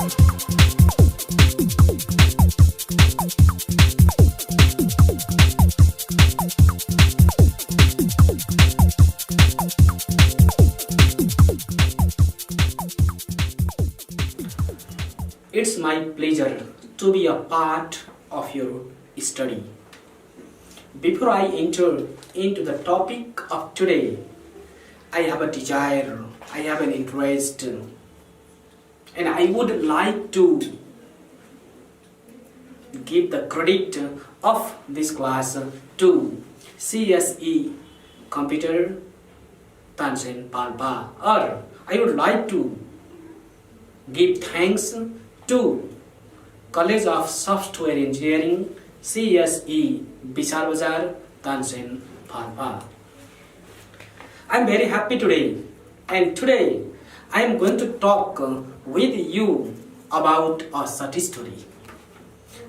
It's my pleasure to be a part of your study. Before I enter into the topic of today, I have a desire, I have an interest, and I would like to give the credit of this class to CSE Computer Tansen Palpa, or I would like to give thanks to College of Software Engineering CSE Bishar Bazar Tansen Palpa. I am very happy today, and today I am going to talk with you about a short story.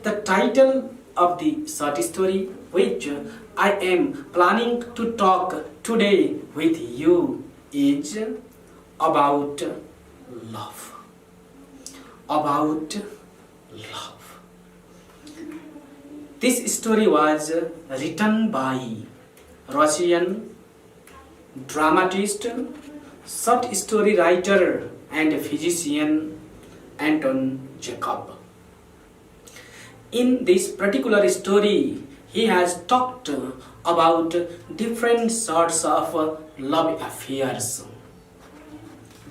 The title of the short story which I am planning to talk today with you is about love. About love. This story was written by Russian dramatist, short story writer and physician Antov Chekhov. In this particular story, he has talked about different sorts of love affairs.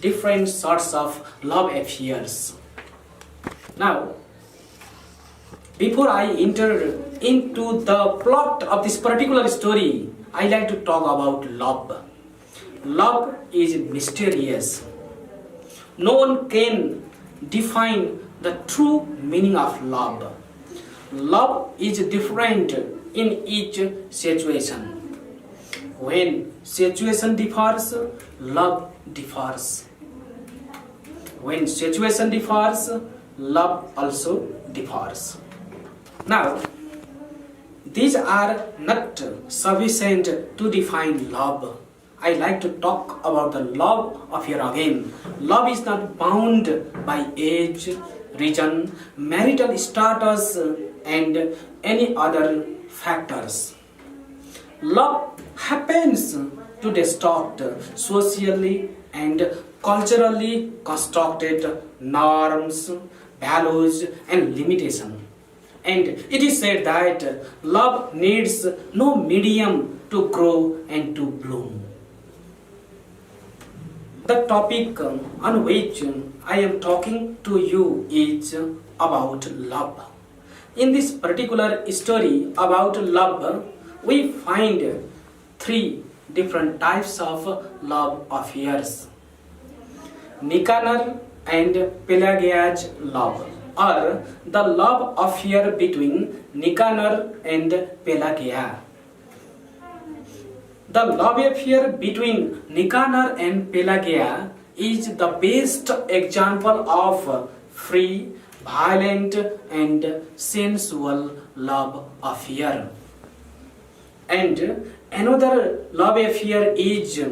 Different sorts of love affairs. Now, before I enter into the plot of this particular story, I like to talk about love. Love is mysterious. No one can define the true meaning of love. Love is different in each situation. When situation differs, love differs. When situation differs, love also differs. Now, these are not sufficient to define love. I like to talk about the love of here again. Love is not bound by age, region, marital status, and any other factors. Love happens to distort socially and culturally constructed norms, values, and limitations. And it is said that love needs no medium to grow and to bloom. The topic on which I am talking to you is about love. In this particular story about love, we find three different types of love affairs. Nicanor and Pelagia's love, or the love affair between Nicanor and Pelagia. The love affair between Nicanor and Pelagia is the best example of free, violent, and sensual love affair. And another love affair is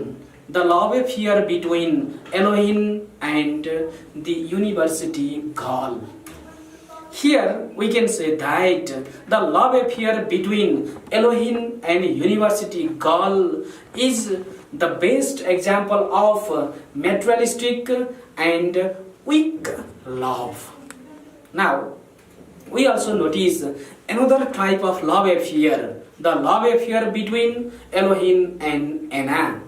the love affair between Elohim and the university girl. Here we can say that the love affair between Elohim and university girl is the best example of materialistic and weak love. Now, we also notice another type of love affair, the love affair between Elohim and Anna.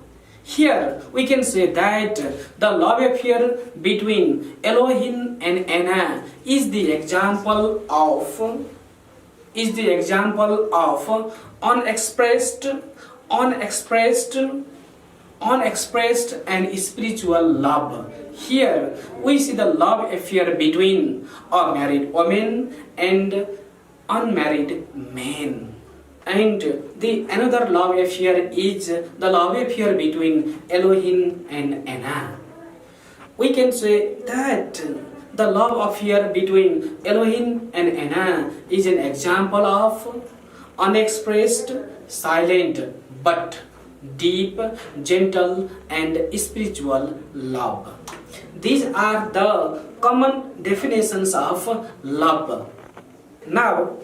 Here we can say that the love affair between Elohim and Anna is the example of unexpressed and spiritual love. Here we see the love affair between a married woman and unmarried man. And the another love affair is the love affair between Elohim and Anna. We can say that the love affair between Elohim and Anna is an example of unexpressed, silent, but deep, gentle, and spiritual love. These are the common definitions of love. Now,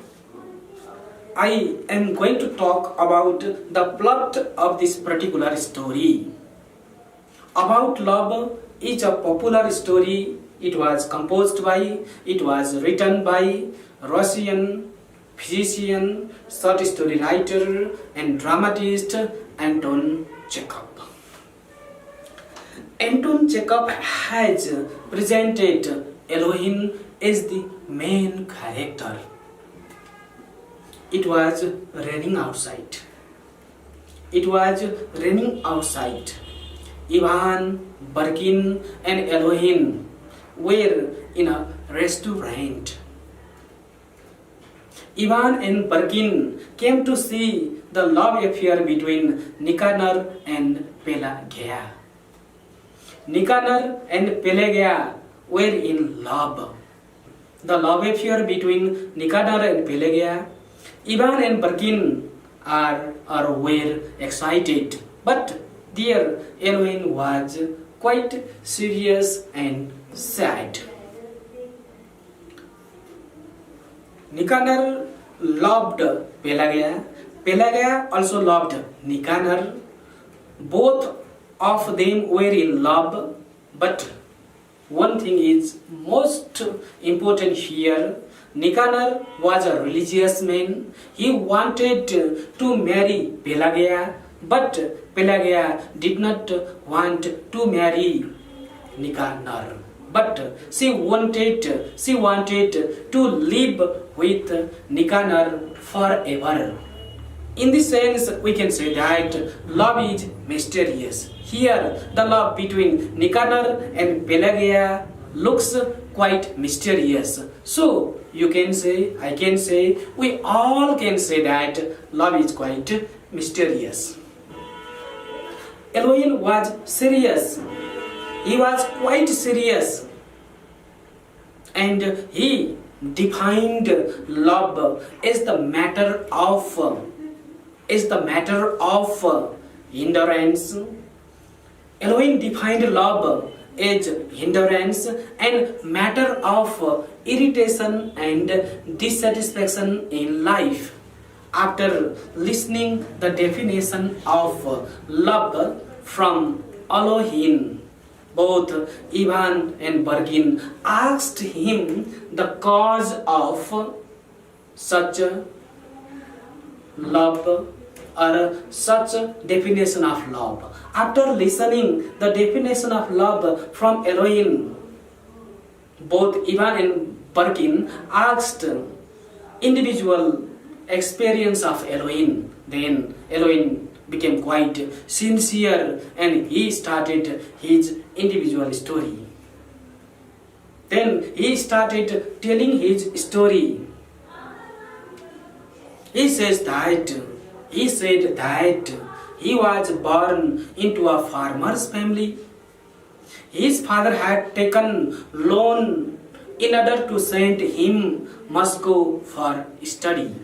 I am going to talk about the plot of this particular story. About love is a popular story. It was written by Russian physician, short story writer and dramatist Antov Chekhov. Antov Chekhov has presented Elohim as the main character. It was raining outside. Ivan, Barkin and Elohim were in a restaurant. Ivan and Barkin came to see the love affair between Nicanor and Pelagia. Nicanor and Pelagia were in love. The love affair between Nicanor and Pelagia, Ivan and Barkin were excited, but their Elohim was quite serious and sad. Nicanor loved Pelagia. Pelagia also loved Nicanor. Both of them were in love, but one thing is most important here. Nicanor was a religious man. He wanted to marry Pelagia, but Pelagia did not want to marry Nicanor. But she wanted to live with Nicanor forever. In this sense, we can say that love is mysterious. Here, the love between Nicanor and Pelagia looks quite mysterious. So, you can say, I can say, we all can say that love is quite mysterious. Elohim was serious. He was quite serious. And he defined love as the matter of hindrance. Elohim defined love as hindrance and matter of irritation and dissatisfaction in life. After listening the definition of love from Elohim, both Ivan and Barkin asked him the cause of such love or such definition of love. After listening the definition of love from Elohim, both Ivan and Barkin asked individual experience of Elohim. Then Elohim became quite sincere and he started his individual story. Then he started telling his story. He said that he was born into a farmer's family. His father had taken loan in order to send him Moscow for study.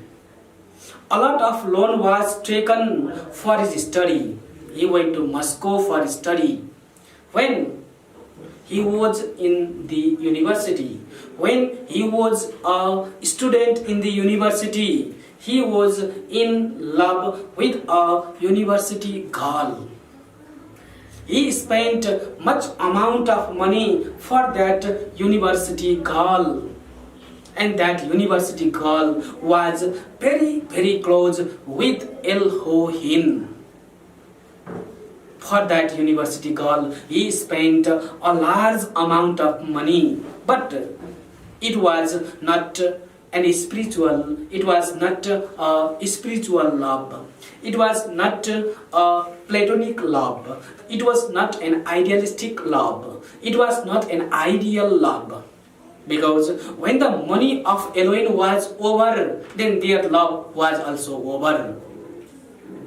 A lot of loan was taken for his study. He went to Moscow for study. When he was in the university, when he was a student in the university, he was in love with a university girl. He spent much amount of money for that university girl. And that university girl was very, very close with Elohim. For that university girl, he spent a large amount of money. But it was not a spiritual love. It was not a platonic love. It was not an idealistic love. It was not an ideal love. Because when the money of Elohim was over, then their love was also over.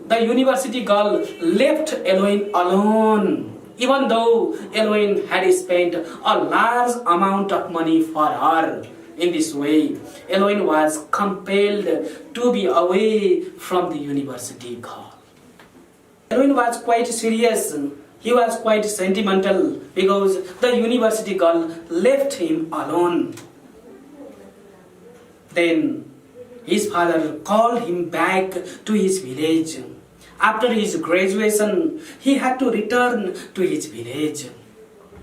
The university girl left Elohim alone, even though Elohim had spent a large amount of money for her. In this way, Elohim was compelled to be away from the university girl. Elohim was quite serious. He was quite sentimental because the university girl left him alone. Then his father called him back to his village. After his graduation, he had to return to his village.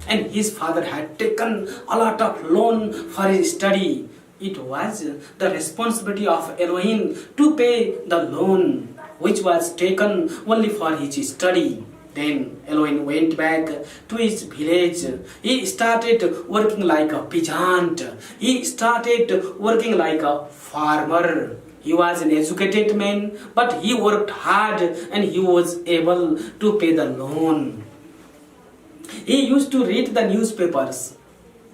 And his father had taken a lot of loan for his study. It was the responsibility of Elohim to pay the loan, which was taken only for his study. Then Elohim went back to his village. He started working like a peasant. He started working like a farmer. He was an educated man, but he worked hard and he was able to pay the loan. He used to read the newspapers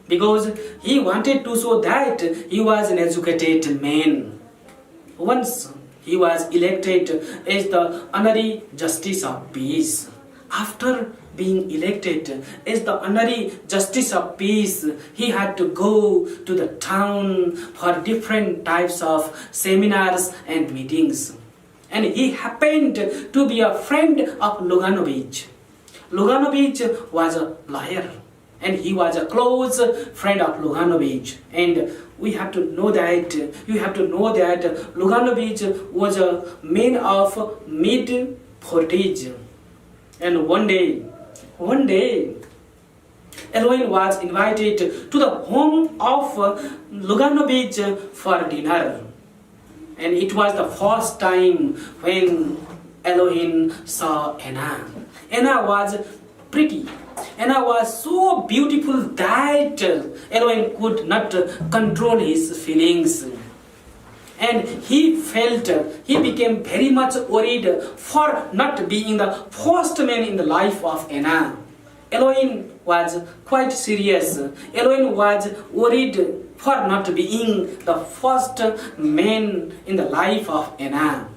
because he wanted to show that he was an educated man. Once he was elected as the honorary justice of peace. After being elected as the honorary justice of peace, he had to go to the town for different types of seminars and meetings. And he happened to be a friend of Luganovich. Luganovich was a lawyer and he was a close friend of Luganovich. And you have to know that Luganovich was a man of mid-40s. And one day, Elohim was invited to the home of Luganovich for dinner. And it was the first time when Elohim saw Anna. Anna was pretty. Anna was so beautiful that Elohim could not control his feelings. And he became very much worried for not being the first man in the life of Anna. Elohim was quite serious. Elohim was worried for not being the first man in the life of Anna.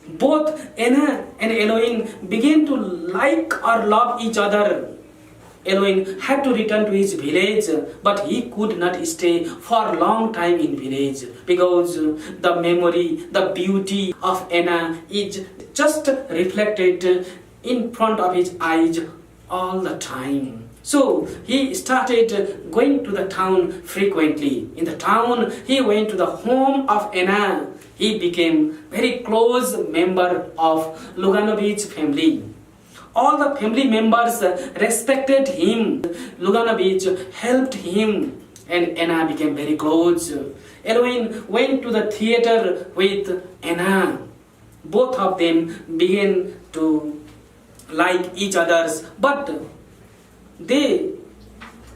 Both Anna and Elohim began to like or love each other. Elohim had to return to his village, but he could not stay for a long time in village because the memory, the beauty of Anna is just reflected in front of his eyes all the time. So he started going to the town frequently. In the town, he went to the home of Anna. He became very close member of Luganovich family. All the family members respected him. Luganovich helped him and Anna became very close. Elohim went to the theater with Anna. Both of them began to like each other's, but they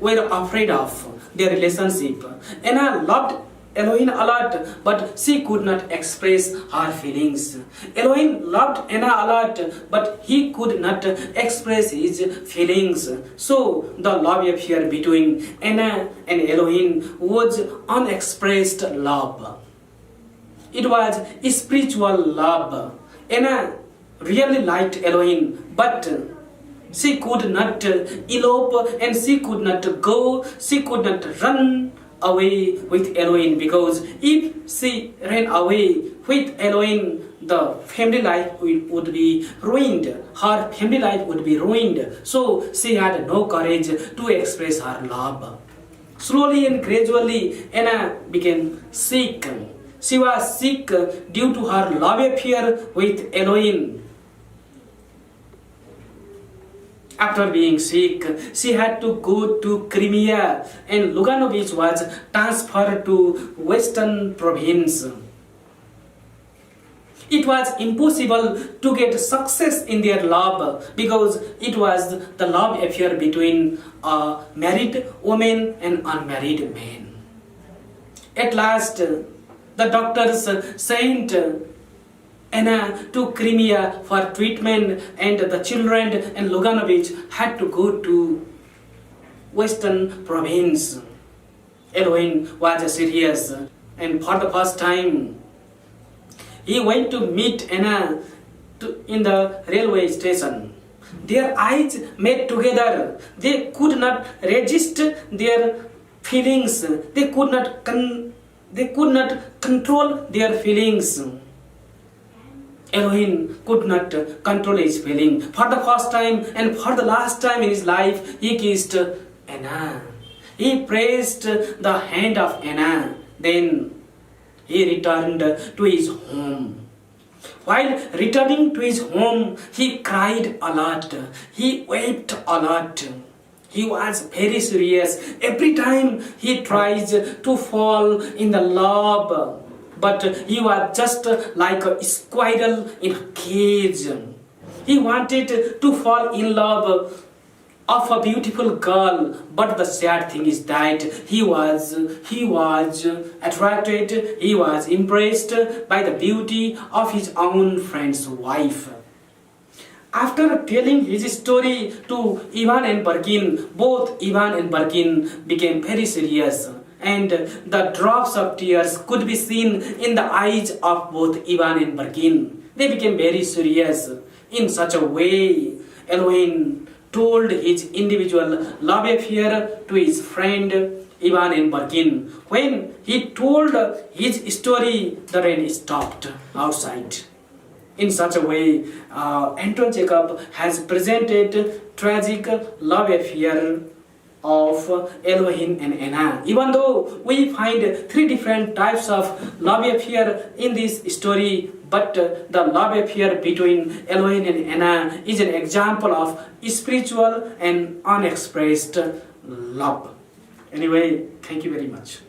were afraid of their relationship. Anna loved Elohim a lot, but she could not express her feelings. Elohim loved Anna a lot, but he could not express his feelings. So the love affair between Anna and Elohim was unexpressed love. It was spiritual love. Anna really liked Elohim, but she could not elope and she could not go, she could not run away with Elohim, because if she ran away with Elohim, the family life would be ruined. Her family life would be ruined. So she had no courage to express her love. Slowly and gradually, Anna became sick. She was sick due to her love affair with Elohim. After being sick, she had to go to Crimea, and Luganovich was transferred to Western province. It was impossible to get success in their love because it was the love affair between a married woman and unmarried man. At last, the doctors sent Anna to Crimea for treatment, and the children and Luganovich had to go to Western province. Elohim was serious, and for the first time, he went to meet Anna in the railway station. Their eyes met together. They could not resist their feelings. They could not control their feelings. Elohim could not control his feeling. For the first time and for the last time in his life, he kissed Anna. He pressed the hand of Anna. Then he returned to his home. While returning to his home, he cried a lot. He wept a lot. He was very serious. Every time he tries to fall in the love, but he was just like a squirrel in a cage. He wanted to fall in love of a beautiful girl, but the sad thing is that he was attracted, he was impressed by the beauty of his own friend's wife. After telling his story to Ivan and Birkin, both Ivan and Birkin became very serious, and the drops of tears could be seen in the eyes of both Ivan and Birkin. They became very serious. In such a way, Elohim told his individual love affair to his friend Ivan and Birkin. When he told his story, the rain stopped outside. In such a way, Antov Chekhov has presented tragic love affair of Elohim and Anna. Even though we find three different types of love affair in this story, but the love affair between Elohim and Anna is an example of spiritual and unexpressed love. Anyway, thank you very much.